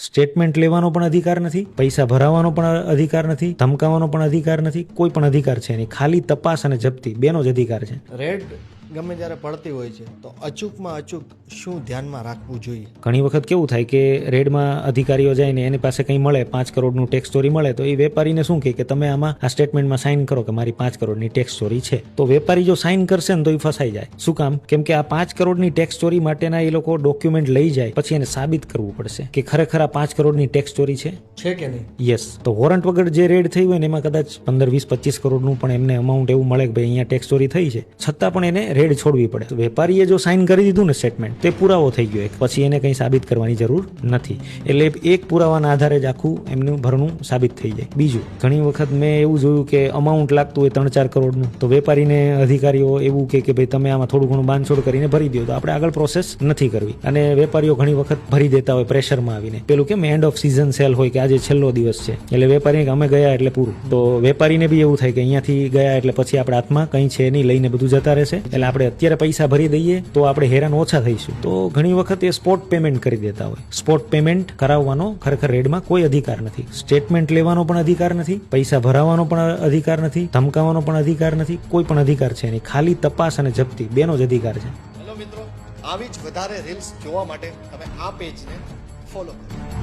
Statement લેવાનો પણ અધિકાર નથી, પૈસા ભરાવાનો પણ અધિકાર નથી, ધમકાવવાનો પણ અધિકાર નથી, કોઈ પણ અધિકાર છે નહીં. ખાલી તપાસ અને જપ્તી બેનો જ અધિકાર છે. રેડ ગમે ત્યારે પડતી હોય છે તો અચૂકમાં અચૂક શું ધ્યાનમાં રાખવું જોઈએ? ઘણી વખત કેવું થાય કે રેડમાં અધિકારીઓ જાય ને એની પાસે કંઈ મળે, 5 કરોડનું ટેક્સ ચોરી મળે, તો એ વેપારીને શું કહે કે તમે આમાં આ સ્ટેટમેન્ટમાં સાઇન કરો કે મારી 5 કરોડની ટેક્સ ચોરી છે. તો વેપારી જો સાઇન કરશે ને તો એ ફસાઈ જાય. શું કામ? કેમ કે આ 5 કરોડની ટેક્સ ચોરી માટેના એ લોકો ડોક્યુમેન્ટ લઈ જાય, પછી એને સાબિત કરવું પડશે કે ખરેખર આ 5 કરોડની ટેક્સ ચોરી છે કે નહીં. યસ. તો વોરંટ વગર જે રેડ થઈ હોય ને એમાં કદાચ 15, 20, 25 કરોડનું પણ એમને અમાઉન્ટ એવું મળે કે ભાઈ અહીંયા ટેક્સ ચોરી થઈ છે, છતાં પણ એને રેડ છોડવી પડે. વેપારીએ જો સાઇન કરી દીધું ને સ્ટેટમેન્ટ, તે પુરાવો થઈ ગયો, પછી એને કંઈ સાબિત કરવાની જરૂર નથી. એટલે એક પુરાવાના આધારે જ આખું એમનું ભરણું સાબિત થઈ જાય. બીજું, ઘણી વખત મેં એવું જોયું કે અમાઉન્ટ લાગતું હોય 3-4 કરોડનું, તો વેપારીને અધિકારીઓ એવું કે ભાઈ તમે આમાં થોડું ઘણું બાંધછોડ કરીને ભરી દો, તો આપણે આગળ પ્રોસેસ નથી કરવી. અને વેપારીઓ ઘણી વખત ભરી દેતા હોય પ્રેશરમાં આવીને. પેલું કેમ એન્ડ ઓફ સીઝન સેલ હોય કે આજે છેલ્લો દિવસ છે, એટલે વેપારી અમે ગયા એટલે પૂરું. તો વેપારીને બી એવું થાય કે અહીંયાથી ગયા એટલે પછી આપણા હાથમાં કંઈ છે નહીં, લઈને બધું જતા રહેશે, એટલે આપણે અત્યારે પૈસા ભરી દઈએ તો આપણે હેરાન ઓછા થઈશું. તો ઘણી વખત એ સ્પોટ પેમેન્ટ કરી દેતા હોય. સ્પોટ પેમેન્ટ કરાવવાનો ખરેખર રેડમાં કોઈ અધિકાર નથી. સ્ટેટમેન્ટ લેવાનો પણ અધિકાર નથી, પૈસા ભરાવાનો પણ અધિકાર નથી, ધમકાવવાનો પણ અધિકાર નથી, કોઈ પણ અધિકાર છે નહીં. ખાલી તપાસ અને જપ્તી બેનો જ અધિકાર છે. હેલો મિત્રો, આવી જ વધારે રીલ્સ જોવા માટે તમે આ પેજને ફોલો કરો.